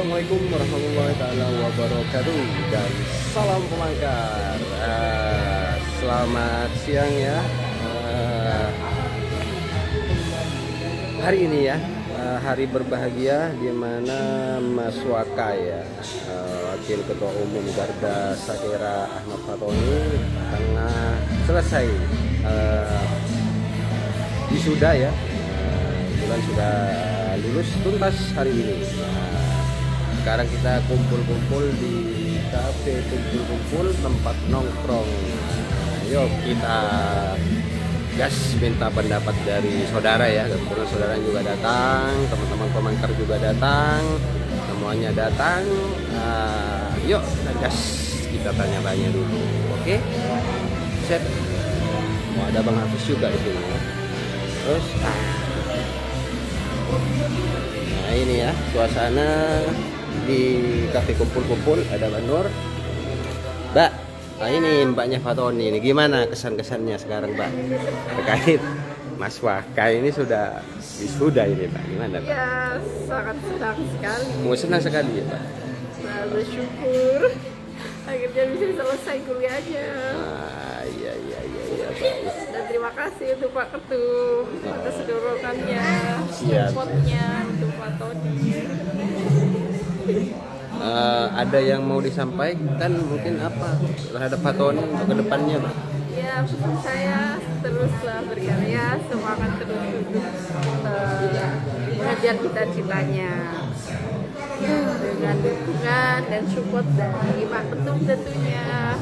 Assalamualaikum warahmatullahi taala wabarakatuh dan salam pemangkar. Selamat siang ya. Hari ini ya hari berbahagia di mana Mas Waka ya, Wakil Ketua Umum Garda Sakera Ahmad Fatoni tengah selesai wisuda ya. Kebetulan sudah lulus tuntas hari ini. Sekarang kita kumpul-kumpul di kafe kumpul-kumpul tempat nongkrong. Yuk kita gas minta pendapat dari saudara ya. Kebetulan saudara juga datang, teman-teman pemangkar juga datang, semuanya datang. Yuk kita gas, kita tanya-tanya dulu. Oke? Set. Mau ada Bang Hafiz juga di sini. Terus nah ini ya suasana di kafe kumpul-kumpul. Ada Mbak Nur, Mbak. Nah ini Mbaknya Fatoni. Ini gimana kesan-kesannya sekarang Mbak terkait Mas Waka ini sudah wisuda ini Mbak? Gimana Mbak? Ya sangat senang sekali. Senang sekali ya Mbak. Nah, bersyukur akhirnya bisa selesai kuliahnya. Iya Pak. Dan terima kasih untuk Pak Ketum atas dorongannya, Siap. supportnya untuk Pak Tony. Ada yang mau disampaikan mungkin apa terhadap Fatoni untuk kedepannya Mbak? Ya pesan saya teruslah berkarya, semangat terus untuk mengejar cita-citanya dengan dukungan dan support dari Pak Ketum tentunya.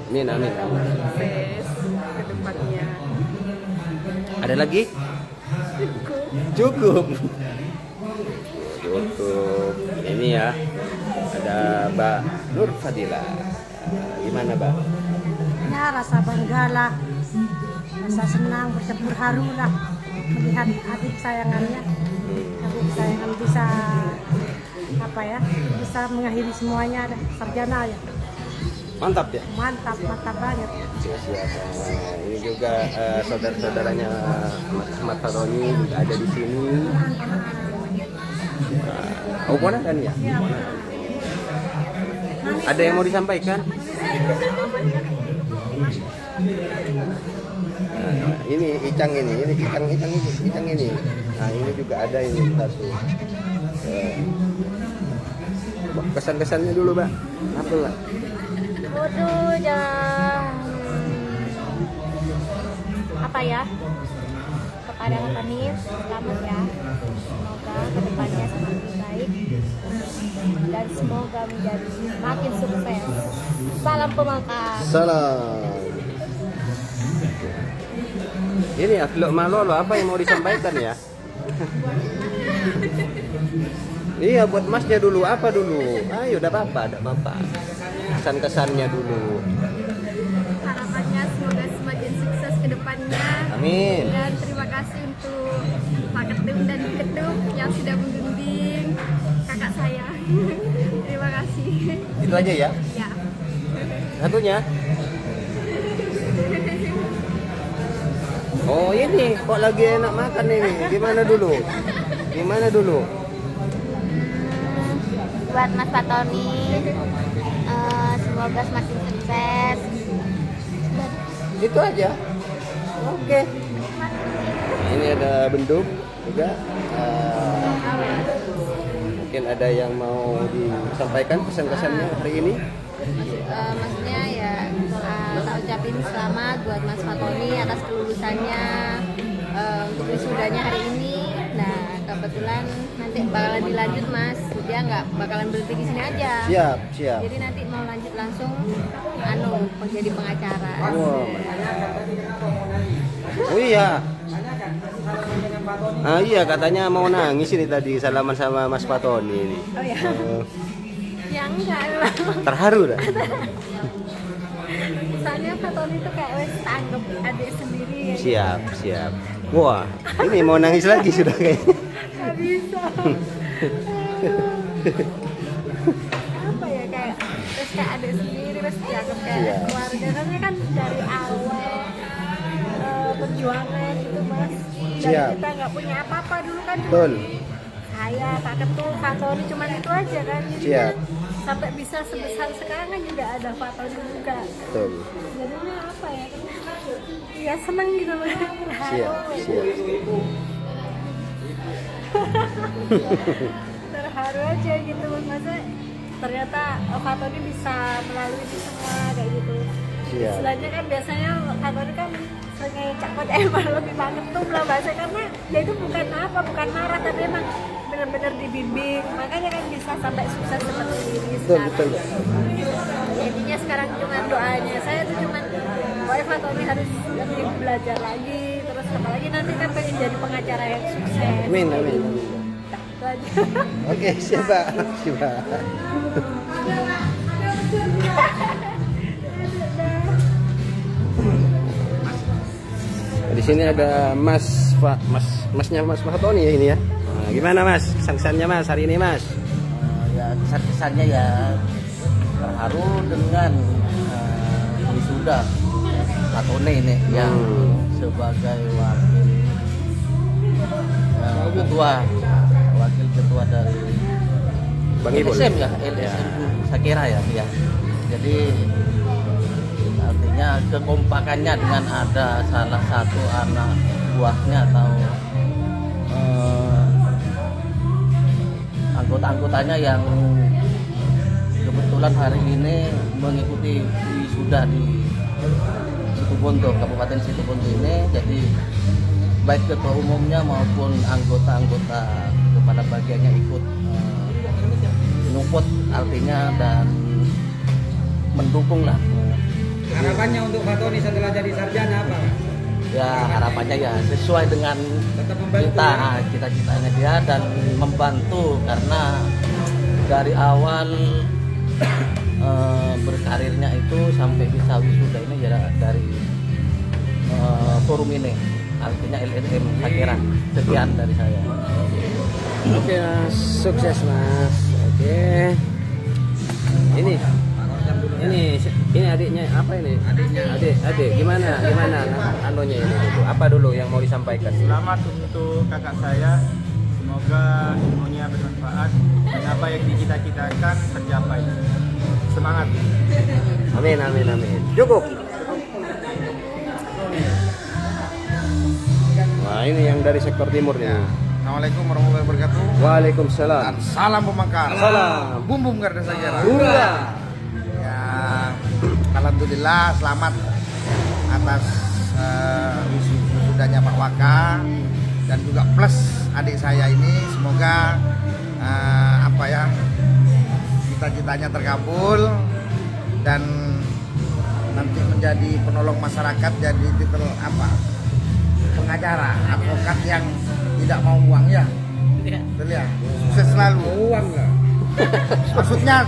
Amin. Sukses ke depannya. Ada lagi? Cukup. Ini ya ada Mbak Nur Fadila. Gimana Mbak? Ya rasa bangga lah, rasa senang, bercampur haru lah melihat adik sayangannya bisa bisa mengakhiri semuanya, sarjana ya. Mantap ya? Mantap banget. Siap. Ini juga saudara-saudaranya Ahmad Fatoni juga ada di sini. Ponakan kan ya? Ada yang mau disampaikan? Ini Icang ini. Nah ini juga ada ini satu. Kesan-kesannya dulu Mbak. Apa Mbak? Waduh, kepada Fatoni selamat ya, semoga kedepannya semakin baik dan semoga menjadi makin sukses. Salam pemangkar. Salam. Ini Akhlak Malolo, apa yang mau disampaikan ya? Iya, buat masnya dulu, apa dulu? Ayo, udah apa? Kesan-kesannya dulu. Harapannya semoga semakin sukses ke depannya. Amin. Dan terima kasih untuk Pak Ketum dan Ketum yang sudah membimbing kakak saya. Terima kasih. Itu aja ya? Ya. Satunya? Oh ini, kok lagi enak makan ini? Gimana dulu? Buat Mas Fatoni, semoga semakin sukses. Itu aja. Oke. Ini ada bendung juga. Mungkin ada yang mau disampaikan pesan-pesannya hari ini? Maksudnya ya tak ucapin selamat buat Mas Fatoni atas kelulusannya untuk wisudanya hari ini. Nah kebetulan nanti bakalan dilanjut Mas, dia nggak bakalan berhenti di sini aja. Siap. Jadi nanti mau lanjut langsung menjadi pengacara. Wow. Oh iya. Iya katanya mau nangis ini tadi salaman sama Mas Fatoni ini. Oh ya. Ya enggak lah. Terharu dah. Soalnya Fatoni itu kayak wes tanggap adik sendiri ya. Siap. Wah, ini mau nangis lagi sudah kayaknya. Gak bisa. Apa ya kayak terus kayak adik sendiri terus dianggap kayak keluarga karena kan dari awal perjuangan itu Mas. Dan kita nggak punya apa-apa dulu kan. Betul. saya, Pak Ketua, Pak Tony cuma itu aja kan. Jadi Siap. sampai bisa sebesar sekarang kan juga ada Pak Tony juga. Betul. Jadinya apa ya? Ya seneng gitu loh. Siap, siap. Terharu aja gitu, masa ternyata Pak Tony bisa melalui itu semua kayak gitu. Siap. Istilahnya kan biasanya Pak Tony kan sering cakot emang lebih banget tuh lah bahasa, karena dia itu bukan marah, tapi emang benar-benar dibimbing, makanya kan bisa sampai sukses seperti ini Betul, sekarang. betul. Intinya sekarang cuma doanya saya tuh cuma Pak Tony harus lebih belajar lagi, terus apalagi nanti kan pengen jadi pengacara yang sukses. Amin, amin. Nah, itu aja. Oke, siap, Pak. Siap. Di sini ada masnya Mas Fatoni ya ini ya. Nah, gimana Mas? Kesan-kesannya Mas hari ini Mas? Ya kesan-kesannya ya terharu dengan wisuda Fatoni ini yang sebagai wakil ketua dari Bang Ibul. LSM ya, LSM Sakera ya. Jadi artinya kekompakannya dengan ada salah satu anak buahnya atau anggota-anggotanya yang kebetulan hari ini mengikuti wisuda di Situbondo, Kabupaten Situbondo ini. Jadi baik ketua umumnya maupun anggota-anggota kepala bagiannya ikut menyupport artinya dan mendukung lah. Harapannya untuk Fatoni setelah jadi sarjana apa? Ya harapannya ya sesuai dengan Tetap membantu, cita-citanya dia dan membantu, karena dari awal berkarirnya itu sampai bisa wisuda ini ya dari forum ini, artinya LSM Sakera. Sekian dari saya. Oke Mas, sukses Mas. Oke. Ini adiknya apa ini? Adik. Gimana anunya ini? Apa dulu yang mau disampaikan? Selamat untuk kakak saya. Semoga ilmunya bermanfaat dan apa yang dicita-citakan tercapai. Semangat. Amin. Cukup. Nah ini yang dari sektor timur nih. Assalamualaikum warahmatullahi wabarakatuh. Waalaikumsalam. Dan salam pemangkar. Salam. Bum Garda Sakera. Hurra. Ya, alhamdulillah selamat atas wisudanya Pak Waka, dan juga plus adik saya ini. Semoga cita-citanya terkabul dan nanti menjadi penolong masyarakat, jadi titel pengacara, advokat yang tidak mau uang ya. Betul ya. Sukses selalu. Uang lah. Maksudnya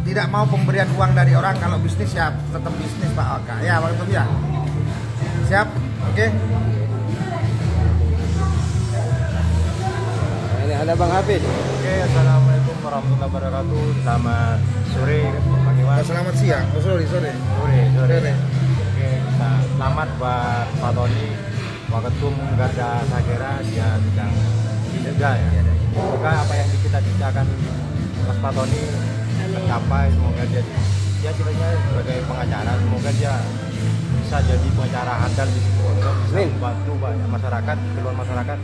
tidak mau pemberian uang dari orang, kalau bisnis ya tetap bisnis Pak Waka. Ya, Pak Ketum ya. Siap? Oke. Nah, ini ada Bang Hafiz. Oke, assalamualaikum warahmatullahi wabarakatuh. Selamat sore, Bang Iwan. Selamat siang. Sore. Sore. Oke, selamat buat Pak Tony, Waketum Garda Sakera, dia sedang wisuda ya. Semoga apa yang dicita-citakan Mas Pak Tony tercapai. Semoga dia ceritanya sebagai pengacara, semoga dia bisa jadi pengacara handal di Situbondo, bisa Amin. membantu banyak masyarakat, keluar masyarakat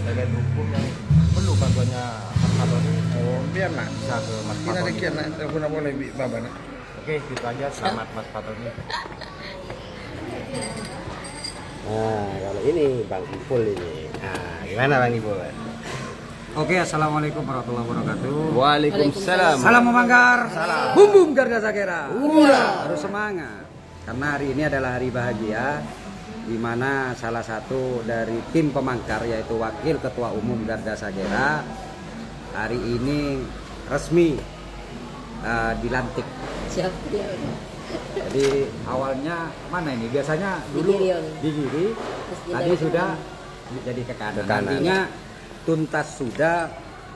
terkait hukum yang perlu bantuannya Mas Pak Tony. Biar nak. Bisa ke Mas Pak Kita Tony. dekian nak telepon apa lagi Baba nak. Oke, gitu aja. Selamat Mas Pak Tony. Nah, kalau ini Bang Ipul ini. Nah, gimana Bang Ipul? Oke, assalamualaikum warahmatullahi wabarakatuh. Waalaikumsalam. Salam memanggar. Salam. Bum Garda Sakera. Harus semangat. Karena hari ini adalah hari bahagia, di mana salah satu dari tim pemangkar yaitu Wakil Ketua Umum Garda Sakera hari ini resmi dilantik. Siap dia. Jadi awalnya mana ini? Biasanya dulu di kiri, tadi sudah jadi ke kanan. Ke kanan. Nantinya tuntas sudah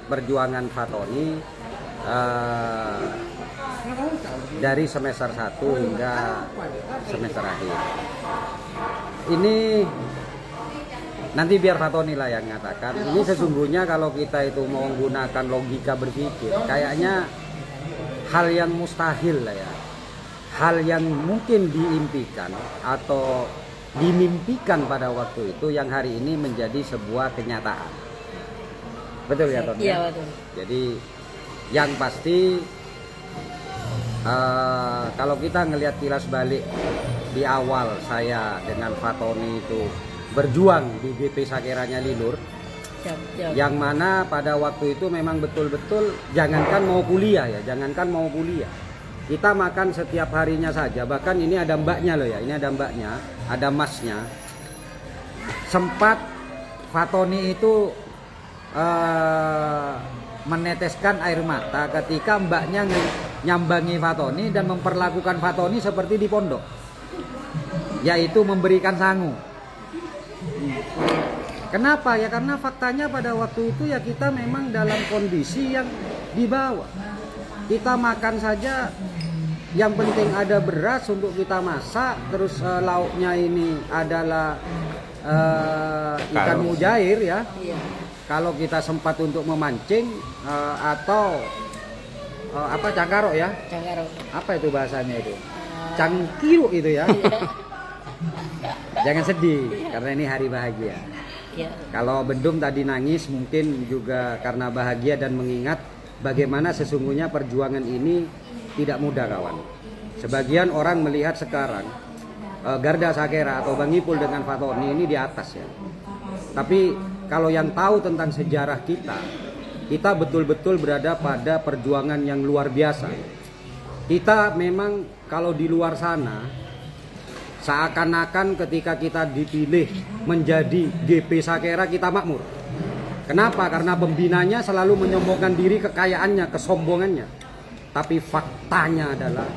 perjuangan Fatoni dari semester 1 hingga semester akhir. Ini nanti biar Fatoni lah yang mengatakan. Ini sesungguhnya kalau kita itu mau menggunakan logika berpikir, kayaknya hal yang mustahil lah ya. Hal yang mungkin diimpikan atau dimimpikan pada waktu itu yang hari ini menjadi sebuah kenyataan. Betul ya, Ton? Iya, betul. Jadi yang pasti kalau kita ngelihat kilas balik di awal saya dengan Fatoni itu berjuang di GP Sakeranya Lilur, yang mana pada waktu itu memang betul-betul jangankan mau kuliah ya, jangankan mau kuliah, kita makan setiap harinya saja. Bahkan ini ada mbaknya loh ya, ini ada mbaknya, ada masnya. Sempat Fatoni itu meneteskan air mata ketika mbaknya nyambangi Fatoni dan memperlakukan Fatoni seperti di pondok, yaitu memberikan sangu. Kenapa ya? Karena faktanya pada waktu itu ya kita memang dalam kondisi yang di bawah. Kita makan saja, yang penting ada beras untuk kita masak, terus lauknya ini adalah ikan mujair ya. Kalau kita sempat untuk memancing atau apa cangkaro ya? Cangkaro. Apa itu bahasanya itu? Cangkiro itu ya. Jangan sedih karena ini hari bahagia. Ya. Kalau Bendum tadi nangis mungkin juga karena bahagia dan mengingat bagaimana sesungguhnya perjuangan ini tidak mudah, kawan. Sebagian orang melihat sekarang Garda Sakera atau Bang Ipul dengan Fatoni ini di atas ya. Tapi kalau yang tahu tentang sejarah kita betul-betul berada pada perjuangan yang luar biasa. Kita memang kalau di luar sana seakan-akan ketika kita dipilih menjadi GP Sakera kita makmur. Kenapa? Karena pembinanya selalu menyombongkan diri, kekayaannya, kesombongannya. Tapi faktanya adalah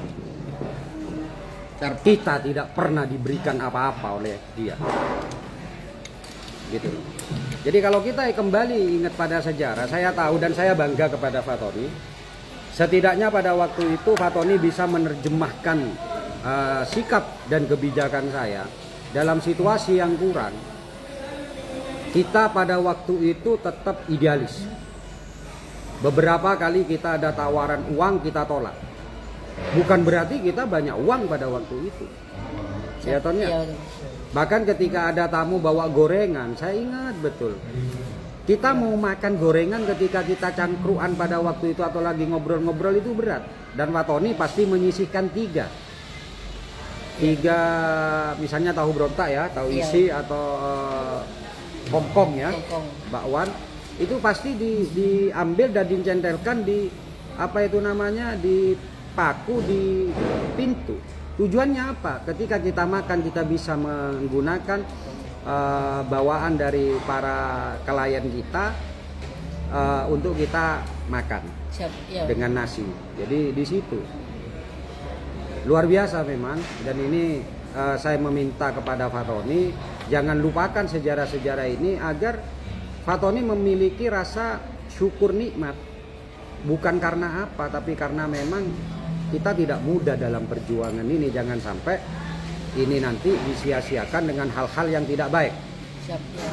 kita tidak pernah diberikan apa-apa oleh dia. Gitu. Jadi kalau kita kembali ingat pada sejarah, saya tahu dan saya bangga kepada Fatoni. Setidaknya pada waktu itu Fatoni bisa menerjemahkan sikap dan kebijakan saya dalam situasi yang kurang. Kita pada waktu itu tetap idealis. Beberapa kali kita ada tawaran uang, kita tolak. Bukan berarti kita banyak uang pada waktu itu. Ya, Tonnya. Bahkan ketika ada tamu bawa gorengan, saya ingat betul. Kita mau makan gorengan ketika kita cangkruan pada waktu itu atau lagi ngobrol-ngobrol itu berat. Dan Fatoni pasti menyisihkan tiga misalnya tahu berontak ya, tahu isi atau kongkong ya, bakwan itu pasti diambil dan dicentelkan di apa itu namanya, di paku di pintu. Tujuannya apa? Ketika kita makan kita bisa menggunakan bawaan dari para klien kita untuk kita makan dengan nasi. Jadi di situ luar biasa memang. Dan ini saya meminta kepada Fatoni jangan lupakan sejarah-sejarah ini agar Fatoni memiliki rasa syukur nikmat. Bukan karena apa, tapi karena memang kita tidak mudah dalam perjuangan ini. Jangan sampai ini nanti disia-siakan dengan hal-hal yang tidak baik.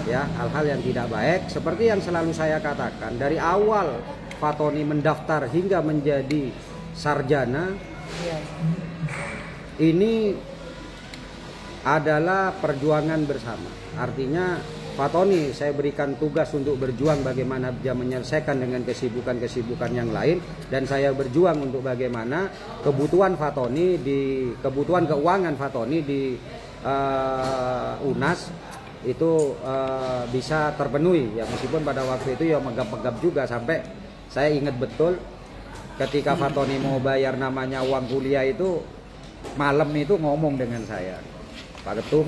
Ya, hal-hal yang tidak baik seperti yang selalu saya katakan dari awal Fatoni mendaftar hingga menjadi sarjana. Ini adalah perjuangan bersama. Artinya Fatoni saya berikan tugas untuk berjuang bagaimana dia menyelesaikan dengan kesibukan-kesibukan yang lain, dan saya berjuang untuk bagaimana kebutuhan Fatoni di kebutuhan keuangan Fatoni di UNAS itu bisa terpenuhi ya, meskipun pada waktu itu ya megap-megap juga. Sampai saya ingat betul ketika Fatoni mau bayar namanya uang kuliah itu, malam itu ngomong dengan saya, Pak Ketum,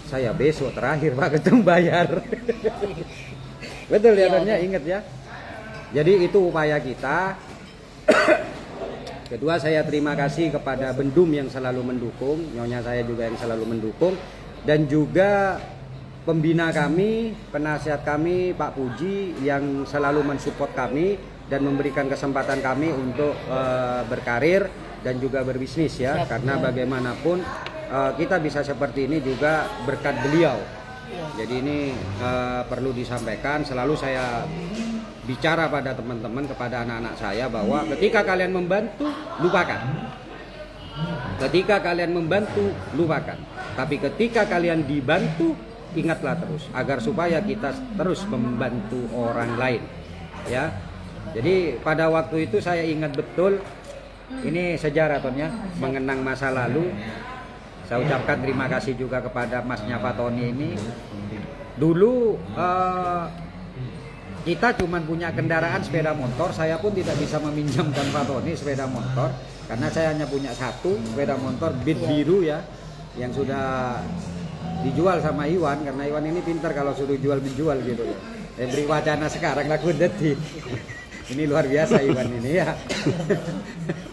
saya besok terakhir Pak Ketum bayar. Betul ya, Tonnya, ingat ya. Jadi itu upaya kita. Kedua, saya terima kasih kepada Bendum yang selalu mendukung, nyonya saya juga yang selalu mendukung, dan juga pembina kami, penasihat kami Pak Puji yang selalu mensupport kami dan memberikan kesempatan kami untuk berkarir dan juga berbisnis ya. Karena bagaimanapun kita bisa seperti ini juga berkat beliau Jadi ini perlu disampaikan, selalu saya bicara pada teman-teman, kepada anak-anak saya bahwa ketika kalian membantu, lupakan. Ketika kalian membantu, lupakan. Tapi ketika kalian dibantu, ingatlah terus agar supaya kita terus membantu orang lain. Ya. Jadi pada waktu itu saya ingat betul, ini sejarah Ton ya, mengenang masa lalu. Saya ucapkan terima kasih juga kepada Masnya Pak Tony ini. Dulu kita cuma punya kendaraan sepeda motor. Saya pun tidak bisa meminjamkan Pak Tony sepeda motor karena saya hanya punya satu sepeda motor Beat biru ya, yang sudah dijual sama Iwan, karena Iwan ini pintar kalau suruh jual menjual gitu ya. Beri wacana sekarang laku detik. Ini luar biasa Iwan ini ya.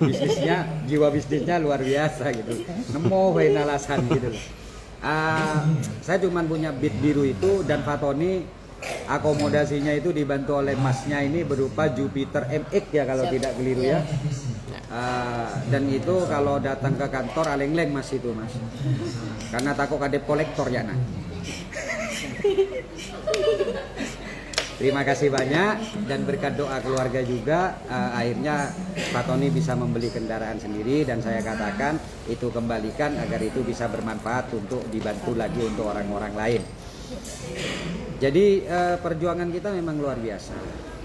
Bisnisnya, jiwa bisnisnya luar biasa gitu. Nemu alasan gitu. Saya cuma punya Beat biru itu, dan Fatoni akomodasinya itu dibantu oleh masnya ini berupa Jupiter MX ya kalau tidak keliru ya. Dan itu kalau datang ke kantor aleng-leng mas itu mas. Karena takut ada kolektor ya nak. Terima kasih banyak dan berkat doa keluarga juga akhirnya Pak Tony bisa membeli kendaraan sendiri, dan saya katakan itu kembalikan agar itu bisa bermanfaat untuk dibantu lagi untuk orang-orang lain. Jadi perjuangan kita memang luar biasa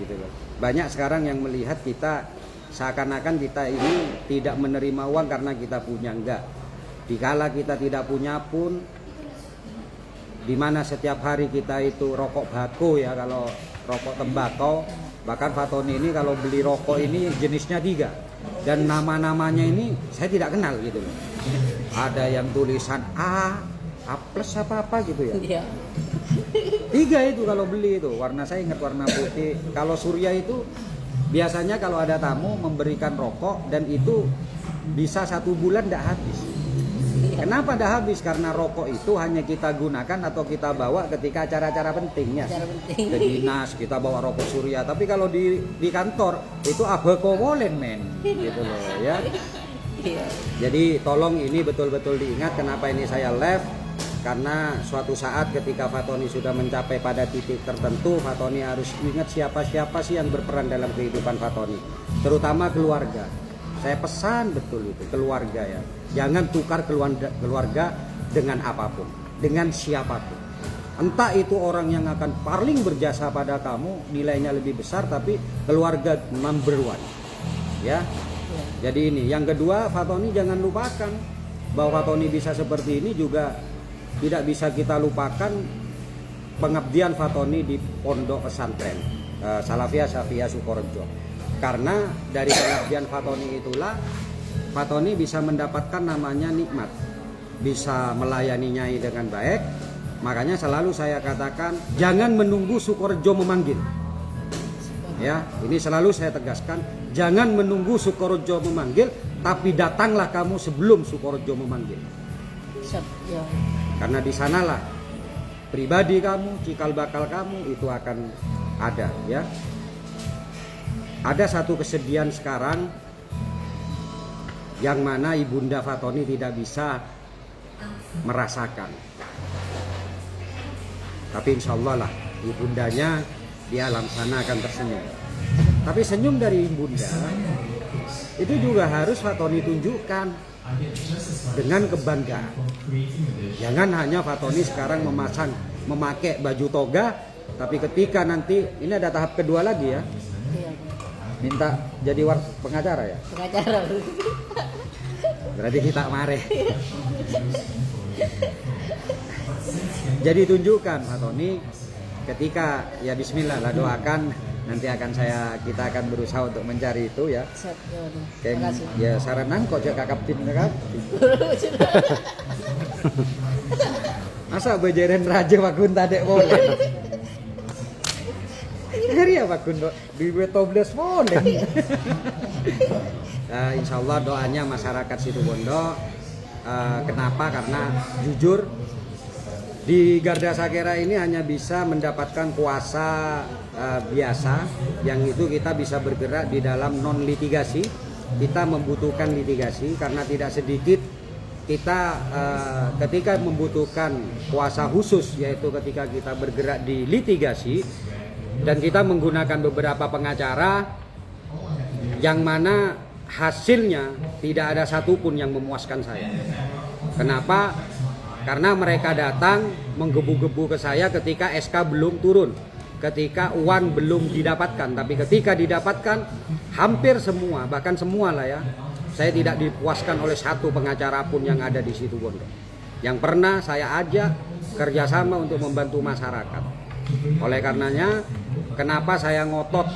gitu loh. Banyak sekarang yang melihat kita seakan-akan kita ini tidak menerima uang karena kita punya, enggak. Dikala kita tidak punya pun, di mana setiap hari kita itu rokok bako ya, kalau rokok tembakau, bahkan Pak Tony ini kalau beli rokok ini jenisnya 3 dan nama-namanya ini saya tidak kenal gitu loh. Ada yang tulisan A plus apa gitu ya. 3 itu kalau beli itu, warna saya ingat warna putih. Kalau Surya itu biasanya kalau ada tamu memberikan rokok dan itu bisa 1 bulan tidak habis. Kenapa dah habis? Karena rokok itu hanya kita gunakan atau kita bawa ketika acara-acara pentingnya. Ke dinas kita bawa rokok Surya. Tapi kalau di kantor itu abeko molen men, gitu loh ya. Jadi tolong ini betul-betul diingat kenapa ini saya live. Karena suatu saat ketika Pak Tony sudah mencapai pada titik tertentu, Pak Tony harus ingat siapa-siapa sih yang berperan dalam kehidupan Pak Tony. Terutama keluarga. Saya pesan betul itu, keluarga ya. Jangan tukar keluarga dengan apapun, dengan siapapun. Entah itu orang yang akan paling berjasa pada kamu, nilainya lebih besar, tapi keluarga number 1. Ya. Jadi ini. Yang kedua, Pak Tony jangan lupakan bahwa Pak Tony bisa seperti ini juga tidak bisa kita lupakan pengabdian Pak Tony di Pondok Pesantren Salafiyah Syafiyah Sukorejo. Karena dari pengabdian Pak Tony itulah Pak Tony bisa mendapatkan namanya nikmat, bisa melayani Nyai dengan baik. Makanya selalu saya katakan jangan menunggu Sukorejo memanggil. Ya, ini selalu saya tegaskan, jangan menunggu Sukorejo memanggil, tapi datanglah kamu sebelum Sukorejo memanggil. Karena di sanalah pribadi kamu, cikal bakal kamu itu akan ada ya. Ada satu kesedihan sekarang yang mana Ibunda Pak Tony tidak bisa merasakan. Tapi insya Allah lah Ibundanya di alam sana akan tersenyum. Tapi senyum dari Ibunda itu juga harus Pak Tony tunjukkan dengan kebanggaan. Jangan hanya Pak Tony sekarang memakai baju toga, tapi ketika nanti ini ada tahap kedua lagi ya. Minta jadi pengacara ya? Pengacara. Berarti kita mareh. Jadi tunjukkan Pak Tony ketika ya bismillah lah, doakan nanti kita akan berusaha untuk mencari itu ya. Kayak ya saranan kok cek kapten kan. Masa bejeren raja Wakun tadek boleh. Hari ya Pak Kundo di Wetobles boleh. Insya Allah doanya masyarakat Situbondo. Kenapa? Karena jujur di Garda Sakera ini hanya bisa mendapatkan kuasa biasa, yang itu kita bisa bergerak di dalam non litigasi. Kita membutuhkan litigasi karena tidak sedikit kita ketika membutuhkan kuasa khusus, yaitu ketika kita bergerak di litigasi dan kita menggunakan beberapa pengacara yang mana hasilnya tidak ada satupun yang memuaskan saya. Kenapa? Karena mereka datang menggebu-gebu ke saya ketika SK belum turun, ketika uang belum didapatkan. Tapi ketika didapatkan, hampir semua, bahkan semua lah ya, saya tidak dipuaskan oleh satu pengacara pun yang ada di situ Bondo, yang pernah saya ajak kerjasama untuk membantu masyarakat. Oleh karenanya, kenapa saya ngotot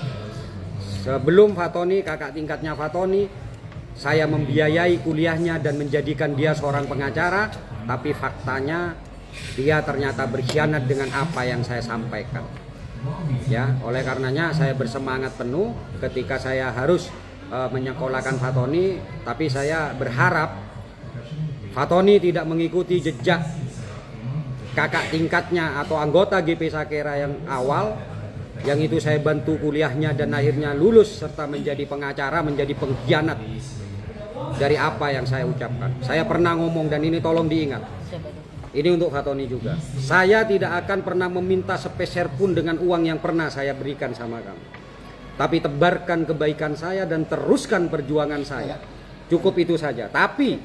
sebelum Fatoni, kakak tingkatnya Fatoni, saya membiayai kuliahnya dan menjadikan dia seorang pengacara, tapi faktanya dia ternyata berkhianat dengan apa yang saya sampaikan. Ya, oleh karenanya saya bersemangat penuh ketika saya harus menyekolahkan Fatoni, tapi saya berharap Fatoni tidak mengikuti jejak kakak tingkatnya atau anggota GP Sakera yang awal, yang itu saya bantu kuliahnya dan akhirnya lulus serta menjadi pengacara, menjadi pengkhianat dari apa yang saya ucapkan. Saya pernah ngomong, dan ini tolong diingat, ini untuk Fatoni juga, saya tidak akan pernah meminta sepeser pun dengan uang yang pernah saya berikan sama kamu, tapi tebarkan kebaikan saya dan teruskan perjuangan saya. Cukup itu saja. Tapi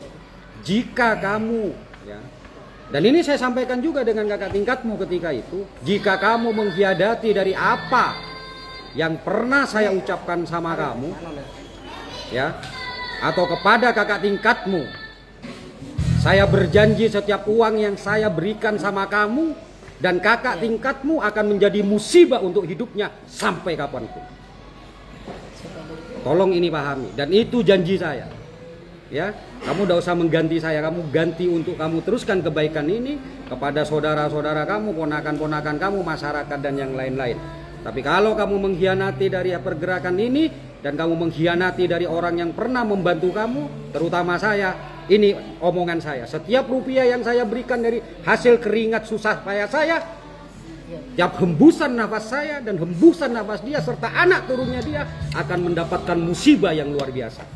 jika kamu ya, dan ini saya sampaikan juga dengan kakak tingkatmu ketika itu, jika kamu mengkhianati dari apa yang pernah saya ucapkan sama kamu ya, atau kepada kakak tingkatmu, saya berjanji setiap uang yang saya berikan sama kamu dan kakak tingkatmu akan menjadi musibah untuk hidupnya sampai kapanpun. Tolong ini pahami, dan itu janji saya. Ya, kamu tidak usah mengganti saya, kamu ganti untuk kamu teruskan kebaikan ini kepada saudara-saudara kamu, ponakan-ponakan kamu, masyarakat dan yang lain-lain. Tapi kalau kamu mengkhianati dari pergerakan ini dan kamu mengkhianati dari orang yang pernah membantu kamu, terutama saya, ini omongan saya. Setiap rupiah yang saya berikan dari hasil keringat susah payah saya, tiap hembusan nafas saya dan hembusan nafas dia serta anak turunnya dia akan mendapatkan musibah yang luar biasa.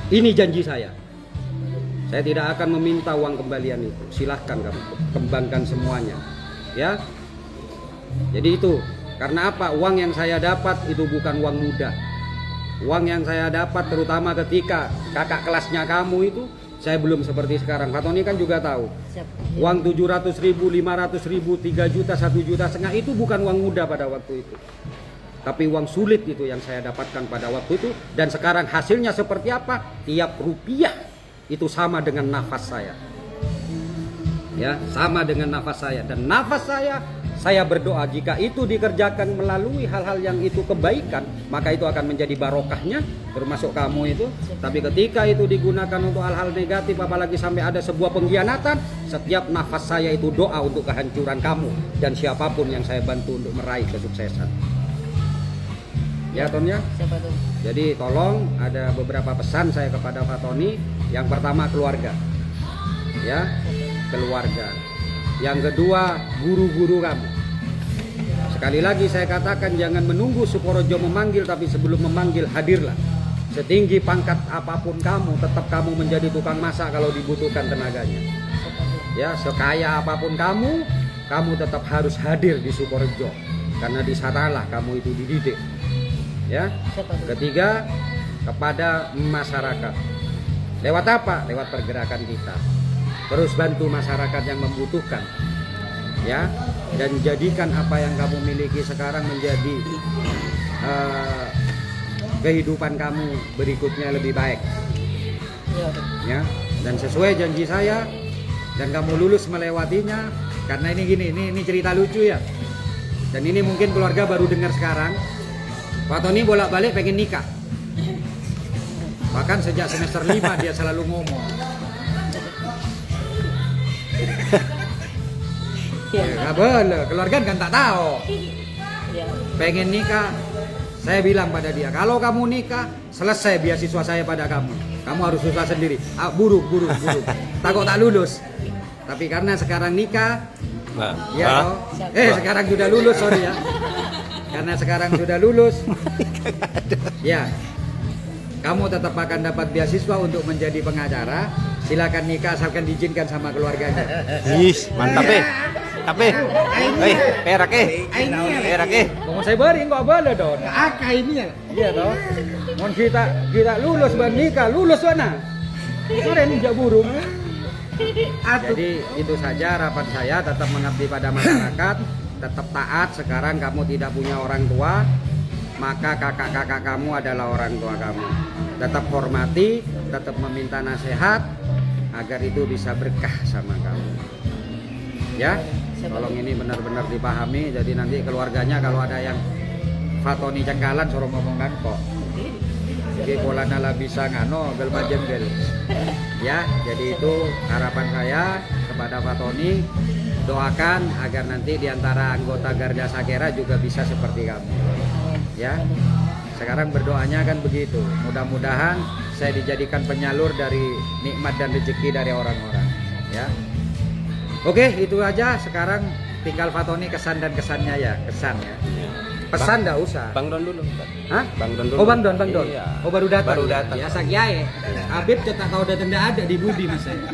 Ini janji saya. Saya tidak akan meminta uang kembalian itu. Silahkan kamu kembangkan semuanya. Ya. Jadi itu. Karena apa? Uang yang saya dapat itu bukan uang mudah. Uang yang saya dapat terutama ketika kakak kelasnya kamu itu, saya belum seperti sekarang. Fatoni kan juga tahu. Uang 700.000, 500.000, 3 juta, 1,5 juta itu bukan uang mudah pada waktu itu. Tapi uang sulit itu yang saya dapatkan pada waktu itu. Dan sekarang hasilnya seperti apa? Tiap rupiah itu sama dengan nafas saya. Ya, sama dengan nafas saya. Dan nafas saya berdoa jika itu dikerjakan melalui hal-hal yang itu kebaikan, maka itu akan menjadi barokahnya, termasuk kamu itu. Tapi ketika itu digunakan untuk hal-hal negatif, apalagi sampai ada sebuah pengkhianatan, setiap nafas saya itu doa untuk kehancuran kamu dan siapapun yang saya bantu untuk meraih kesuksesan. Ya, Ton ya. Jadi tolong, ada beberapa pesan saya kepada Fatoni. Yang pertama, keluarga. Ya, keluarga. Yang kedua, guru-guru kamu. Sekali lagi saya katakan, jangan menunggu Sukorojo memanggil, tapi sebelum memanggil hadirlah. Setinggi pangkat apapun kamu, tetap kamu menjadi tukang masak kalau dibutuhkan tenaganya. Ya, sekaya apapun kamu tetap harus hadir di Sukorojo, karena di sanalah kamu itu dididik. Ya. Ketiga, kepada masyarakat. Lewat apa? Lewat pergerakan kita. Terus bantu masyarakat yang membutuhkan, ya, dan jadikan apa yang kamu miliki sekarang menjadi kehidupan kamu berikutnya lebih baik, ya. Dan sesuai janji saya, dan kamu lulus melewatinya. Karena ini gini, ini cerita lucu ya, dan ini mungkin keluarga baru dengar sekarang. Fatoni bolak-balik pengen nikah, bahkan sejak semester 5 dia selalu ngomong. Ya, boleh, keluarga kan tak tahu. Pengen nikah, saya bilang pada dia, kalau kamu nikah, selesai beasiswa saya pada kamu. Kamu harus susah sendiri. Buru. Takut tak lulus. Tapi karena sekarang nikah, sekarang sudah lulus, sorry ya. Karena sekarang sudah lulus, ya, kamu tetap akan dapat beasiswa untuk menjadi pengacara. silakan nikah asalkan diizinkan sama keluarganya. Yes, mantap Tapi perak Mau saya beri kok boleh Don. Aka ini ya. Iya toh. Mau kita lulus bernikah, lulus mana? Kemarin injak burung. Jadi itu saja harapan saya, tetap mengabdi pada masyarakat, tetap taat. Sekarang kamu tidak punya orang tua, maka kakak-kakak kamu adalah orang tua kamu. Tetap hormati, tetap meminta nasihat agar itu bisa berkah sama kamu. Ya, tolong ini benar-benar dipahami. Jadi nanti keluarganya kalau ada yang Fatoni cengkalan suruh ngomongkan kok. Jadi pola nala bisa ngano gel majem gel. Ya, jadi itu harapan saya kepada Fatoni, doakan agar nanti diantara anggota Garda Sakera juga bisa seperti kamu. Ya, sekarang berdoanya kan begitu. Mudah-mudahan saya dijadikan penyalur dari nikmat dan rezeki dari orang-orang. Ya, oke itu aja. Sekarang tinggal Fatoni kesan dan kesannya ya, kesan ya. Pesan enggak usah. Bang Don dulu. Hah? Bang Don dulu. Oh Bang Don. Iya. Oh baru datang. Baru datang. Biasa kiai. Habib cetak tahu datang enggak ada di Budi Mas saya.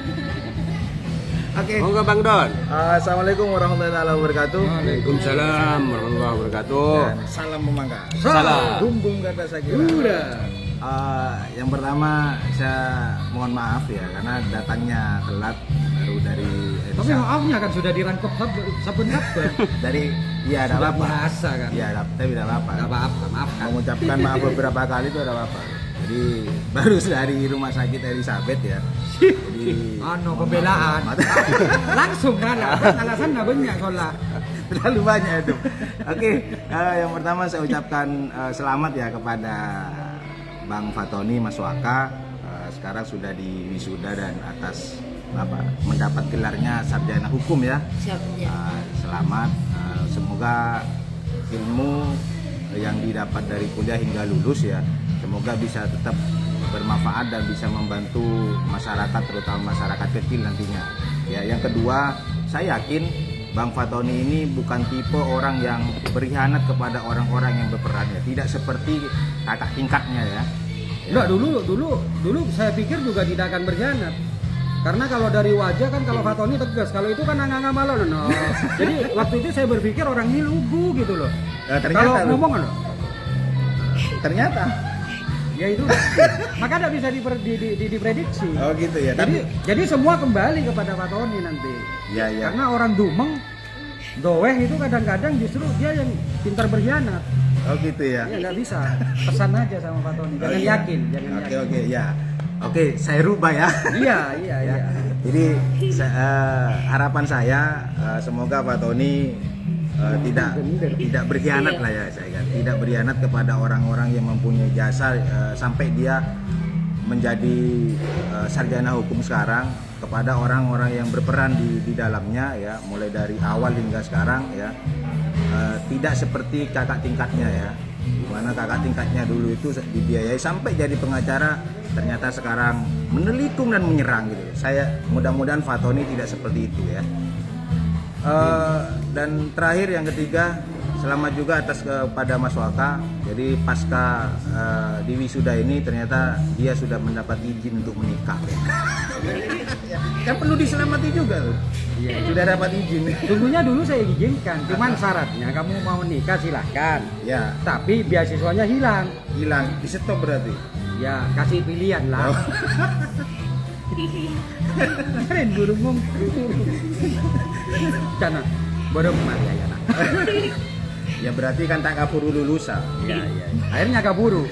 Oke. Monggo Bang Don. Assalamualaikum warahmatullahi wabarakatuh. Waalaikumsalam warahmatullahi wabarakatuh. Dan salam Pemangkas. Salam. Bumbung Garda Sakera. Yang pertama saya mohon maaf ya karena datangnya telat baru dari Tapi maafnya kan sudah dirangkep saben dari ya ada Sudah apa? biasa kan? Iya, tapi tidak apa. Enggak apa-apa, maafkan. Mengucapkan maaf beberapa kali itu ada apa? Jadi baru dari rumah sakit Elizabeth ya. Jadi pembelaan. Langsung kan alasan enggak banyak soalnya. Terlalu banyak itu. Oke, yang pertama saya ucapkan selamat ya kepada Bang Fatoni Mas Waka. Sekarang sudah di wisuda dan atas mendapat gelarnya sarjana hukum ya. Siap, ya. Selamat. Semoga ilmu yang didapat dari kuliah hingga lulus ya, semoga bisa tetap bermanfaat dan bisa membantu masyarakat, terutama masyarakat kecil nantinya. Ya, yang kedua, saya yakin Bang Fatoni ini bukan tipe orang yang berkhianat kepada orang-orang yang berperan ya, tidak seperti kakak tingkatnya ya. Enggak, dulu saya pikir juga tidak akan berkhianat. Karena kalau dari wajah kan kalau Fatoni tegas, kalau itu kan anganga malo no. Jadi waktu itu saya berpikir orang ini lugu gitu loh. Kalau ngomong loh. Ternyata Ya itu. Maka tidak bisa diprediksi. Oh gitu ya. Jadi semua kembali kepada Fatoni nanti. Iya. Karena orang Dumeng doeh itu kadang-kadang justru dia yang pintar berkhianat. Oh gitu ya. Ya nggak bisa. Pesan aja sama Fatoni. Jangan yakin. Oke ya. Oke, saya rubah ya. Iya. Jadi harapan saya semoga Pak Tony tidak berkhianat lah ya saya kan. Tidak berkhianat kepada orang-orang yang mempunyai jasa sampai dia menjadi sarjana hukum sekarang, kepada orang-orang yang berperan di dalamnya ya, mulai dari awal hingga sekarang ya. Tidak seperti kakak tingkatnya ya. Dimana kakak tingkatnya dulu itu dibiayai sampai jadi pengacara, ternyata sekarang menelikung dan menyerang gitu. Saya mudah-mudahan Fatoni tidak seperti itu ya. Dan terakhir yang ketiga, selamat juga atas kepada Mas Waka. Jadi pasca di wisuda ini ternyata dia sudah mendapat izin untuk menikah. Kan perlu diselamati juga tuh. Iya, sudah dapat izin. Dulunya dulu saya izinkan, cuman syaratnya kamu mau nikah silahkan. Ya. Tapi beasiswanya hilang. Di stop berarti. Ya kasih pilihan lah. Keren burung Cana, bodoh kemari ya nak. Ya berarti kan tak kaburu lulusan. Iya. Akhirnya kaburu.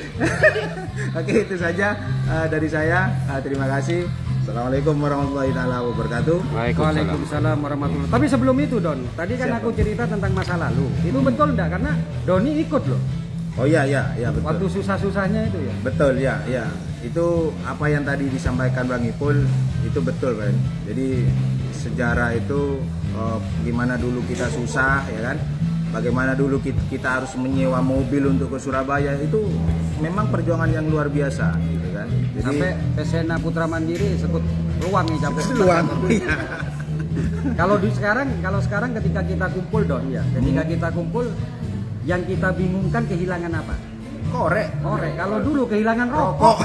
Oke, itu saja dari saya. Terima kasih. Assalamualaikum warahmatullahi wabarakatuh. Waalaikumsalam warahmatullahi. Tapi sebelum itu Don, tadi kan aku cerita tentang masa lalu. Itu betul enggak? Karena Doni ikut loh. Oh iya betul. Waktu susah-susahnya itu ya. Betul ya. Itu apa yang tadi disampaikan Bang Ipul itu betul kan. Jadi sejarah itu gimana dulu kita susah ya kan. Bagaimana dulu kita harus menyewa mobil untuk ke Surabaya, itu memang perjuangan yang luar biasa gitu kan. Jadi sampai Pesena Putra Mandiri sekut luang nih capek. Iya. Kalau sekarang ketika kita kumpul Don ya, ketika kita kumpul yang kita bingungkan kehilangan apa? Korek. Kalau dulu kehilangan rokok.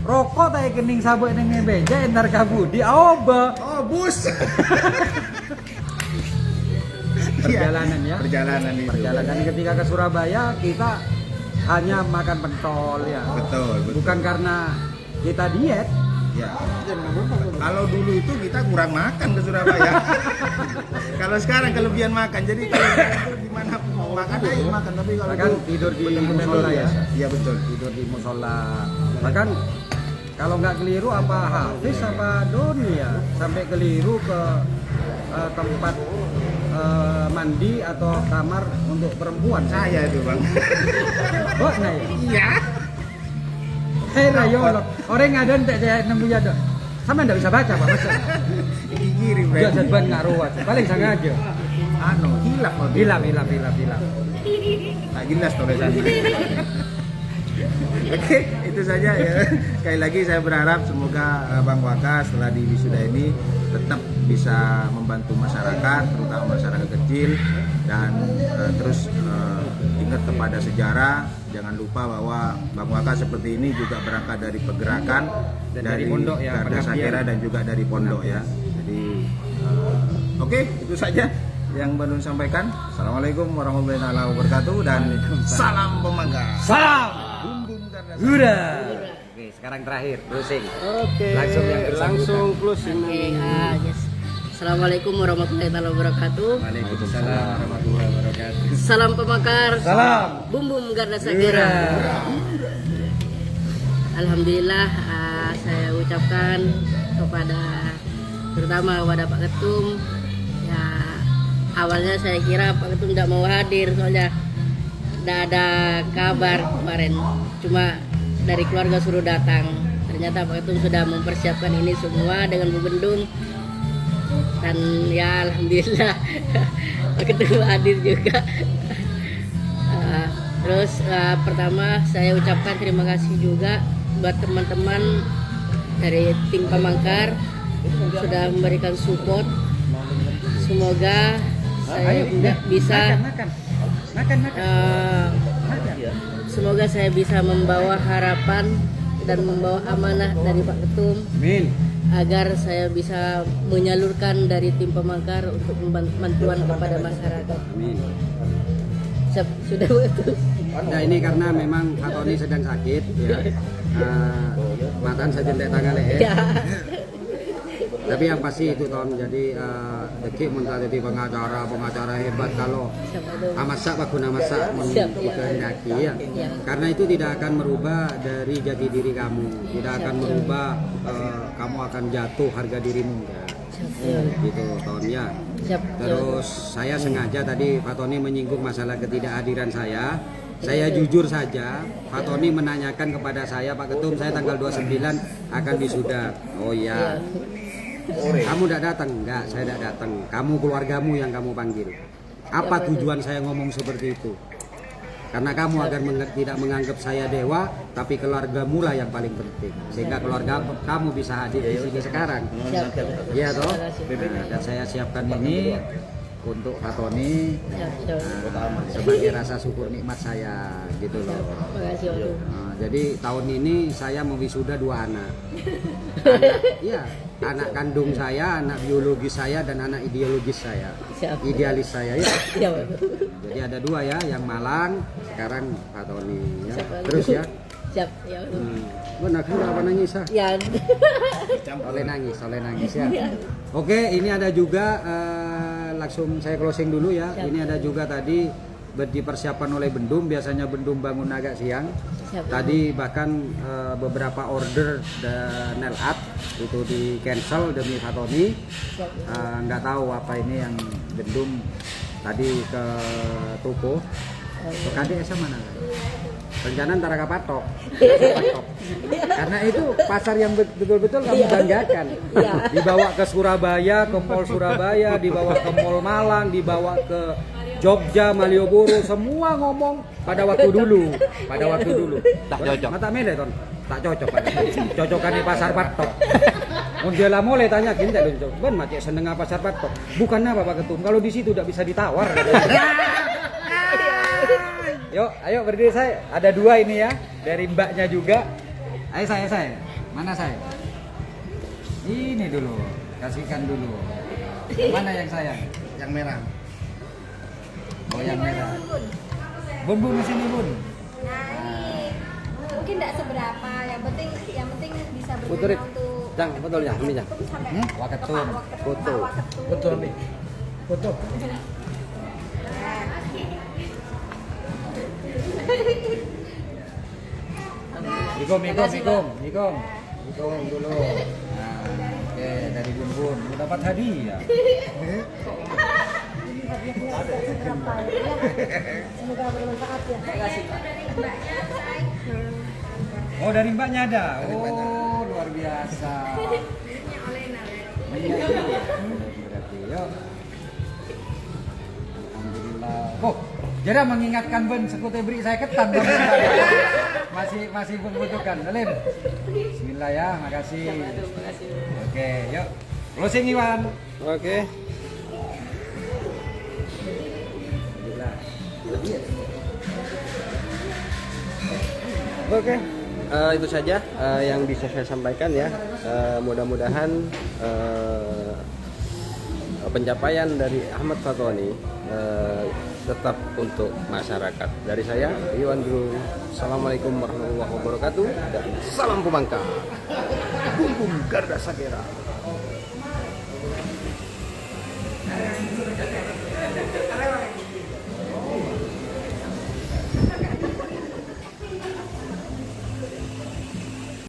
rokok tak kening sabuk ning beja entar kabudi oba. Oh, bus. Perjalanan ya. Perjalanan itu. Perjalanan ketika ke Surabaya kita hanya makan pentol ya. Betul. Bukan karena kita diet. Ya. Kalau dulu itu kita kurang makan ke Surabaya. Kalau sekarang kelebihan makan. Jadi kalau itu di mana makan aja makan, tapi kalau Bahkan itu tidur di benar-benar musola luar ya. biasa. Iya betul. Tidur di musola. Bahkan kalau nggak keliru apa Hafiz apa Doni ya sampai keliru ke tempat mandi atau kamar untuk perempuan. Saya itu, Bang. Oh, nah ya. Iya. Hei Rayo, orang ada entek saya nemu ya dok. Sama ndak bisa baca Pak Mas. Gigi kiri, Bang. Dia jadban ngaruh paling sengaja. Hilaf waktu itu. Hilang. Tak jelas tulisannya. Oke, itu saja ya. Sekali lagi saya berharap semoga Bang Waka setelah di wisuda ini tetap bisa membantu masyarakat, terutama masyarakat kecil, dan terus ingat kepada sejarah. Jangan lupa bahwa Bang Waka seperti ini juga berangkat dari pergerakan Dan dari pondok ya, Garda Sakera dan juga dari pondok ya. Jadi oke, itu saja yang Bandung sampaikan. Assalamualaikum warahmatullahi wabarakatuh dan salam pemangkas. Salam. Bumbung Garda Sakera. Udah. Oke, sekarang terakhir closing. Oke, langsung closing. Yes. Assalamualaikum warahmatullahi wabarakatuh. Waalaikumsalam warahmatullahi wabarakatuh. Salam pemakar. Salam. Bumbum Garda Sakera. Alhamdulillah, saya ucapkan kepada terutama kepada Pak Ketum. Ya, awalnya saya kira Pak Ketum tidak mau hadir soalnya tidak ada kabar kemarin. Cuma dari keluarga suruh datang. Ternyata Pak Ketum sudah mempersiapkan ini semua dengan Bu Bendung. Dan ya alhamdulillah Pak Ketum hadir juga. Terus pertama saya ucapkan terima kasih juga buat teman-teman dari tim Pamangkar sudah memberikan support. Semoga saya bisa semoga saya bisa membawa harapan dan membawa amanah dari Pak Ketum. Amin. Agar saya bisa menyalurkan dari tim Pamangkar untuk bantuan kepada masyarakat. Amin. Sudah betul. Nah ini karena memang Pak Tony sedang sakit ya. Matan saja tidak tangan leher. Ya. Tapi yang pasti itu Ton, jadi Deki menjadi pengacara hebat kalau amasak baguna masak dikehendaki ya. Karena itu tidak akan merubah dari jati diri kamu, tidak akan merubah kamu akan jatuh harga dirimu ya. Gitu Ton ya. Terus saya sengaja tadi Pak Tony menyinggung masalah ketidakhadiran saya. Saya jujur saja, Pak Tony menanyakan kepada saya, Pak Ketum, saya tanggal 29 akan wisuda. Oh iya. Kamu tidak datang? Enggak, saya tidak datang. Kamu keluargamu yang kamu panggil. Apa tujuan saya ngomong seperti itu? Karena kamu agar tidak menganggap saya dewa, tapi keluargamu lah yang paling penting. Sehingga keluarga kamu bisa hadir di sini sekarang. Iya toh? Nah, dan saya siapkan ini untuk Pak Tony sebagai rasa syukur nikmat saya gitu loh. Jadi tahun ini saya mewisuda 2 anak. Anak kandung saya, anak biologis saya, dan anak ideologis saya. Idealis saya ya. Jadi ada 2 ya, yang Malang, sekarang Pak Tony ya. Terus ya. Siap, ya. Benar kan apa nangis ah? Ya. Oleh nangis ya. Oke, ini ada juga langsung saya closing dulu ya. Ini ada juga tadi dipersiapkan oleh Bendum, biasanya Bendum bangun agak siang. Tadi bahkan beberapa order dan nail art itu di cancel demi Pak Tony. Nggak tahu apa ini yang Bendum tadi ke toko. KDS mana? Rencana antara kapatok. Karena itu pasar yang betul-betul kamu banggakan. Dibawa ke Surabaya, ke Mall Surabaya, dibawa ke Mall Malang, dibawa ke Jogja, Malioboro, semua ngomong pada waktu dulu. Tak cocok. Mata mele Ton. Tak cocok pada. Cocokan di pasar patok. Dia lah mulai tanya gini tak lucu. Ben mati seneng pasar patok. Bukan apa Pak Ketum, kalau di situ tidak bisa ditawar. Yuk, ayo berdiri saya. Ada 2 ini ya, dari mbaknya juga. Ayo saya. Mana saya? Ini dulu, kasihkan dulu. Yang mana yang sayang? Yang merah. Oh yang merah. Bun bun di sini bun. Nah ini mungkin tidak seberapa, yang penting bisa Puturit. berguna untuk Jang, betulnya, ambil Jang. Waketum. Foto. Foto nih. Foto. Ikom dulu. Nah, oke dari bun bun, lu dapat hadiah. Semoga bermanfaat ya. Oh dari mbaknya ada. Oh luar biasa. Iya, berarti yuk. Alhamdulillah. Oh, jadi mengingatkan Ben sekute beri saya ketan. masih membutuhkan. Salim. Bismillah ya, makasih. Oke, yuk. Closing Iwan. Oke. Oke, itu saja yang bisa saya sampaikan ya. Mudah-mudahan pencapaian dari Ahmad Fatoni tetap untuk masyarakat. Dari saya, Iwan Dru. Assalamualaikum warahmatullahi wabarakatuh dan salam Pemangka. Bumbung Garda Sakera.